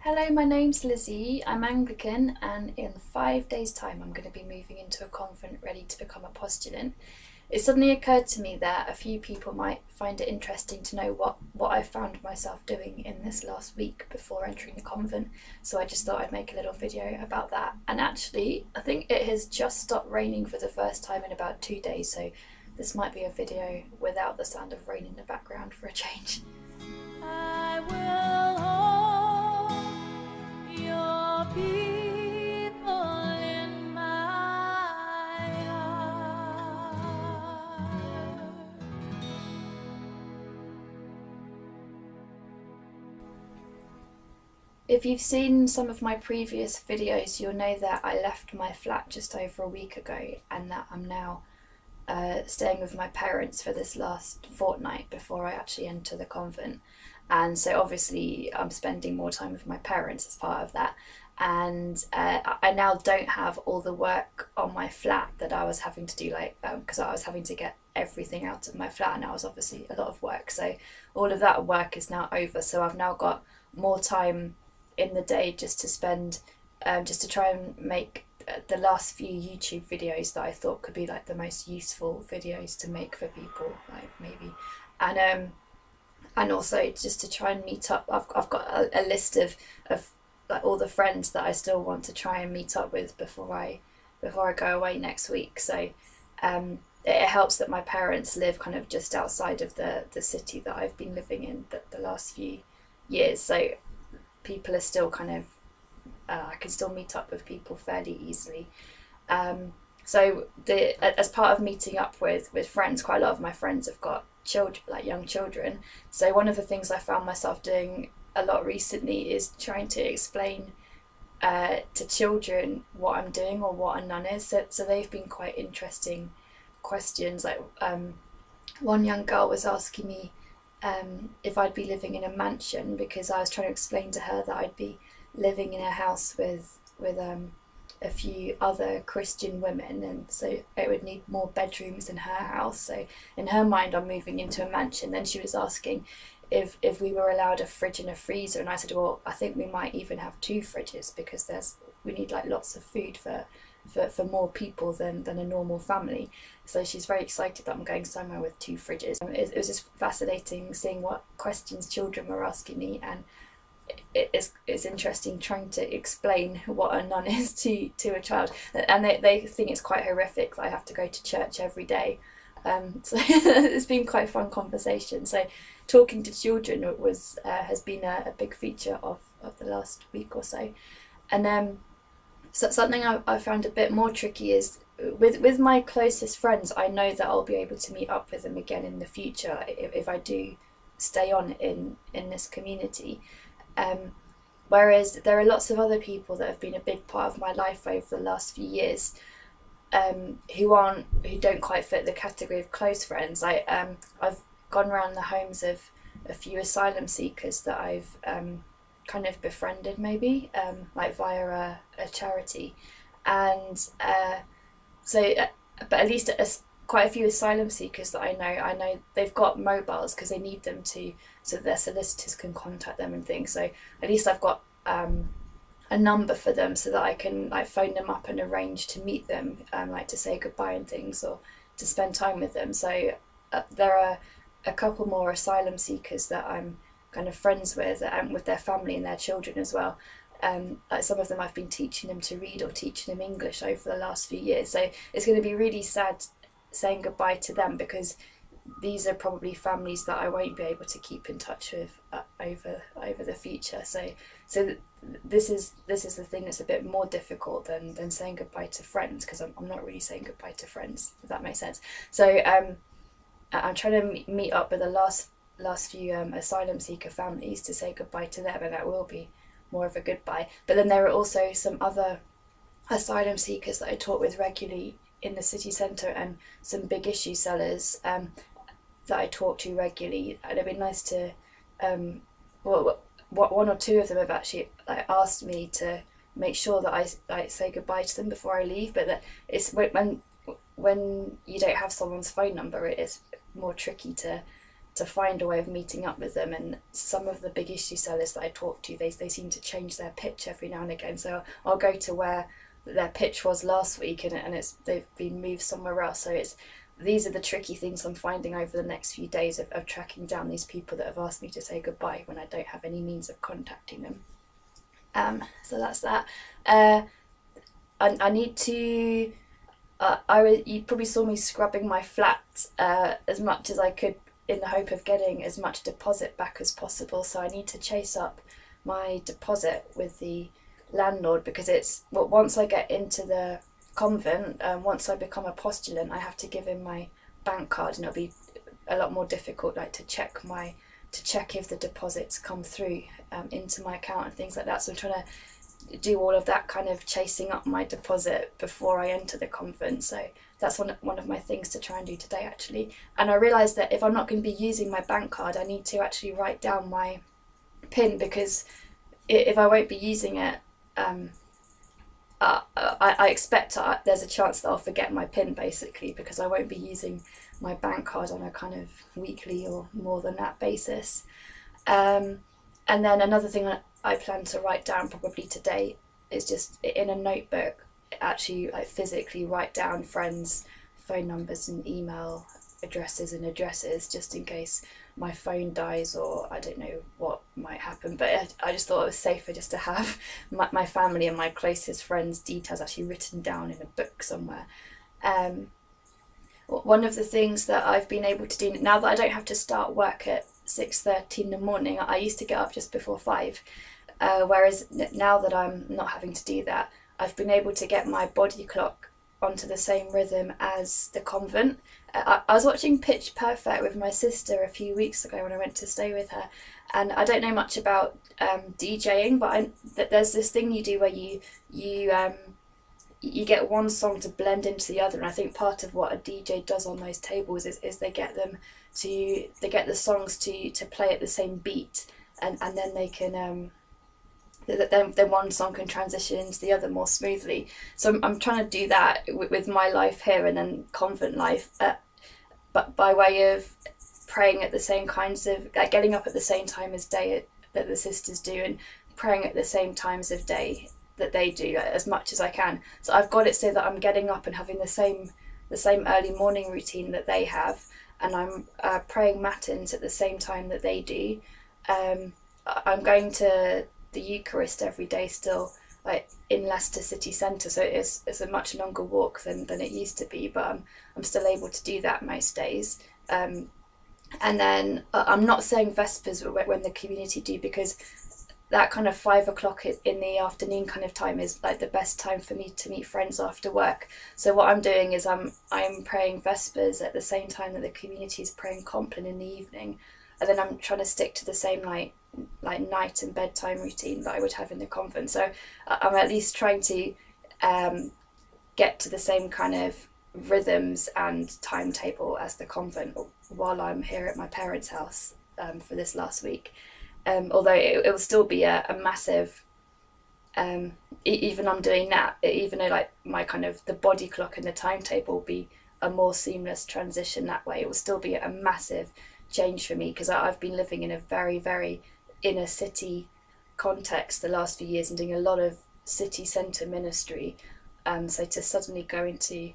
Hello, my name's Lizzie. I'm Anglican, and in 5 days' time, I'm going to be moving into a convent ready to become a postulant. It suddenly occurred to me that a few people might find it interesting to know what I found myself doing in this last week before entering the convent, so I just thought I'd make a little video about that. And actually, I think it has just stopped raining for the first time in about 2 days, so this might be a video without the sound of rain in the background for a change. I will hold your people in my heart. If you've seen some of my previous videos, you'll know that I left my flat just over a week ago and that I'm now staying with my parents for this last fortnight before I actually enter the convent. And so obviously I'm spending more time with my parents as part of that. And I now don't have all the work on my flat that I was having to do, like because I was having to get everything out of my flat, and that was obviously a lot of work. So all of that work is now over. So I've now got more time in the day just to spend, just to try and make the last few YouTube videos that I thought could be like the most useful videos to make for people, like maybe, and also just to try and meet up. I've got a list of like all the friends that I still want to try and meet up with before I go away next week. So it helps that my parents live kind of just outside of the city that I've been living in the last few years. So people are still kind of I can still meet up with people fairly easily. So as part of meeting up with friends, quite a lot of my friends have got children, like young children. So one of the things I found myself doing a lot recently is trying to explain to children what I'm doing or what a nun is. So they've been quite interesting questions. Like one young girl was asking me if I'd be living in a mansion, because I was trying to explain to her that I'd be living in a house with a few other Christian women, and so it would need more bedrooms in her house. So in her mind, I'm moving into a mansion. Then she was asking if we were allowed a fridge and a freezer, and I said, well, I think we might even have two fridges, because we need like lots of food for more people than a normal family. So she's very excited that I'm going somewhere with two fridges. It was just fascinating seeing what questions children were asking me, and it's interesting trying to explain what a nun is to a child, and they think it's quite horrific that I have to go to church every day. So it's been quite a fun conversation. So talking to children has been a big feature of the last week or so. And so something I found a bit more tricky is with my closest friends. I know that I'll be able to meet up with them again in the future if I do stay on in this community. Whereas there are lots of other people that have been a big part of my life over the last few years, who don't quite fit the category of close friends. I've gone around the homes of a few asylum seekers that I've kind of befriended, maybe like via a charity, and but at least quite a few asylum seekers that I know they've got mobiles because they need them to, so their solicitors can contact them and things. So at least I've got a number for them so that I can like phone them up and arrange to meet them, like to say goodbye and things, or to spend time with them. So there are a couple more asylum seekers that I'm kind of friends with, and with their family and their children as well. Like some of them I've been teaching them to read or teaching them English over the last few years. So it's going to be really sad saying goodbye to them, because these are probably families that I won't be able to keep in touch with over the future. So this is the thing that's a bit more difficult than saying goodbye to friends, because I'm not really saying goodbye to friends, if that makes sense. So I'm trying to meet up with the last few asylum seeker families to say goodbye to them, and that will be more of a goodbye. But then there are also some other asylum seekers that I talk with regularly in the city centre, and some big issue sellers that I talk to regularly. And it'd be nice to one or two of them have actually like asked me to make sure that I like say goodbye to them before I leave, but that it's when you don't have someone's phone number, it is more tricky to to find a way of meeting up with them. And some of the big issue sellers that I talk to, they seem to change their pitch every now and again. So I'll go to where their pitch was last week, and they've been moved somewhere else. So these are the tricky things I'm finding over the next few days of tracking down these people that have asked me to say goodbye when I don't have any means of contacting them. So that's that. I need to. You probably saw me scrubbing my flat as much as I could in the hope of getting as much deposit back as possible. So I need to chase up my deposit with the landlord, because once I get into the convent, once I become a postulant, I have to give him my bank card, and it'll be a lot more difficult, like to check if the deposits come through into my account and things like that. So I'm trying to do all of that kind of chasing up my deposit before I enter the convent. So that's one of my things to try and do today, actually. And I realised that if I'm not going to be using my bank card, I need to actually write down my PIN, because if I won't be using it, I expect there's a chance that I'll forget my PIN, basically, because I won't be using my bank card on a kind of weekly or more than that basis. And then another thing that I plan to write down probably today is just in a notebook, actually like physically write down friends' phone numbers and email addresses, just in case my phone dies or I don't know what might happen. But I just thought it was safer just to have my family and my closest friends' details actually written down in a book somewhere. One of the things that I've been able to do now that I don't have to start work at 6:30 in the morning, I used to get up just before 5, whereas now that I'm not having to do that, I've been able to get my body clock onto the same rhythm as the convent. I was watching Pitch Perfect with my sister a few weeks ago when I went to stay with her, and I don't know much about DJing, but there's this thing you do where you get one song to blend into the other, and I think part of what a DJ does on those tables is they get the songs to play at the same beat, and then they can then one song can transition into the other more smoothly. So I'm trying to do that with my life here and then convent life, but by way of praying at the same kinds of, like getting up at the same time as day that the sisters do, and praying at the same times of day that they do, as much as I can. So I've got it so that I'm getting up and having the same early morning routine that they have, and I'm praying matins at the same time that they do. I'm going to the Eucharist every day still, like in Leicester city centre, so it's a much longer walk than it used to be, but I'm still able to do that most days. And then I'm not saying Vespers when the community do, because that kind of 5 o'clock in the afternoon kind of time is like the best time for me to meet friends after work. So what I'm doing is I'm praying Vespers at the same time that the community is praying Compline in the evening, and then I'm trying to stick to the same like night and bedtime routine that I would have in the convent. So I'm at least trying to get to the same kind of rhythms and timetable as the convent while I'm here at my parents' house for this last week. Although it will still be a massive, even I'm doing that, even though like my kind of the body clock and the timetable will be a more seamless transition that way, it will still be a massive change for me, because I've been living in a very, very inner city context the last few years and doing a lot of city centre ministry. So to suddenly go into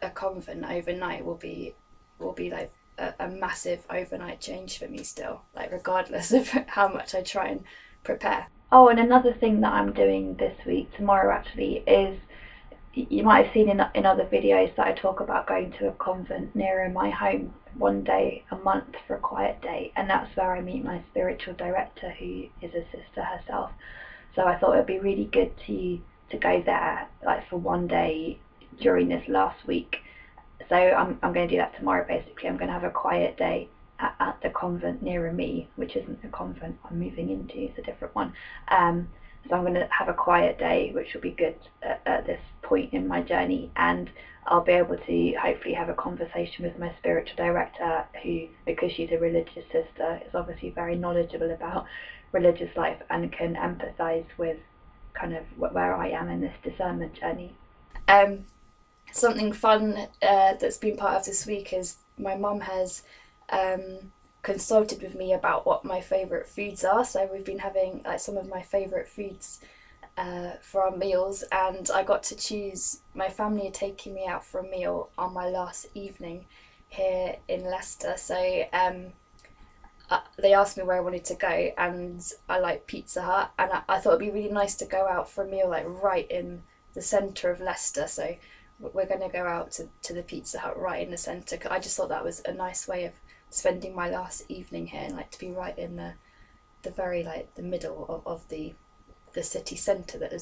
a convent overnight will be like a massive overnight change for me still, like regardless of how much I try and prepare. Oh, and another thing that I'm doing this week, tomorrow actually, is you might have seen in other videos that I talk about going to a convent nearer my home one day a month for a quiet day, and that's where I meet my spiritual director, who is a sister herself. So I thought it'd be really good to go there, like for one day during this last week. So I'm going to do that tomorrow. Basically, I'm going to have a quiet day at the convent nearer me, which isn't the convent I'm moving into, it's a different one. So I'm going to have a quiet day, which will be good at this point in my journey, and I'll be able to hopefully have a conversation with my spiritual director, who, because she's a religious sister, is obviously very knowledgeable about religious life and can empathise with kind of where I am in this discernment journey. Something fun that's been part of this week is my mum has consulted with me about what my favourite foods are. So we've been having like some of my favourite foods for our meals, and I got to choose. My family are taking me out for a meal on my last evening here in Leicester. So they asked me where I wanted to go, and I like Pizza Hut, and I thought it'd be really nice to go out for a meal like right in the centre of Leicester. So we're going to go out to the Pizza Hut right in the centre. I just thought that was a nice way of spending my last evening here, and like to be right in the very like the middle of the city centre that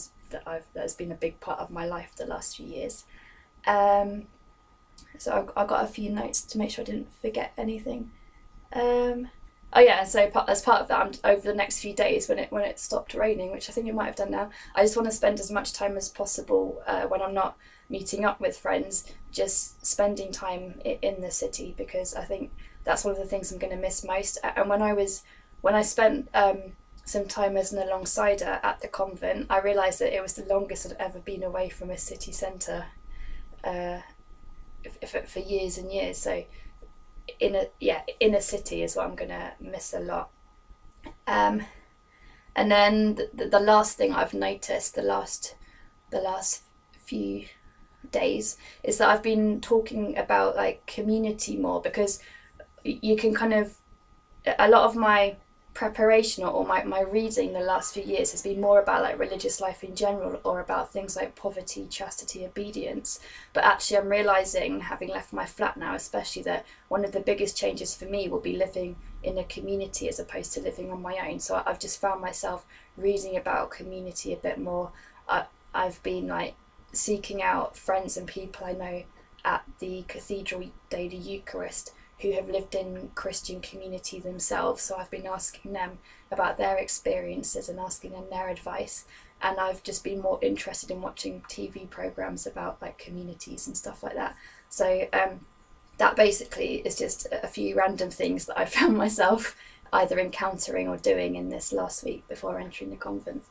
has been a big part of my life the last few years. So I got a few notes to make sure I didn't forget anything. Oh yeah, so as part of that, over the next few days when it stopped raining, which I think it might have done now, I just want to spend as much time as possible when I'm not meeting up with friends, just spending time in the city, because I think that's one of the things I'm going to miss most. And when I spent some time as an alongside-er at the convent, I realised that it was the longest I'd ever been away from a city centre for years and years. So inner city is what I'm gonna miss a lot. And then the last thing I've noticed the last few days is that I've been talking about like community more, because you can kind of, a lot of my preparation or my reading the last few years has been more about like religious life in general, or about things like poverty, chastity, obedience. But actually I'm realising, having left my flat now especially, that one of the biggest changes for me will be living in a community as opposed to living on my own. So I've just found myself reading about community a bit more. I've been like seeking out friends and people I know at the Cathedral Daily Eucharist who have lived in Christian community themselves. So I've been asking them about their experiences and asking them their advice. And I've just been more interested in watching TV programs about like communities and stuff like that. So that basically is just a few random things that I found myself either encountering or doing in this last week before entering the convent.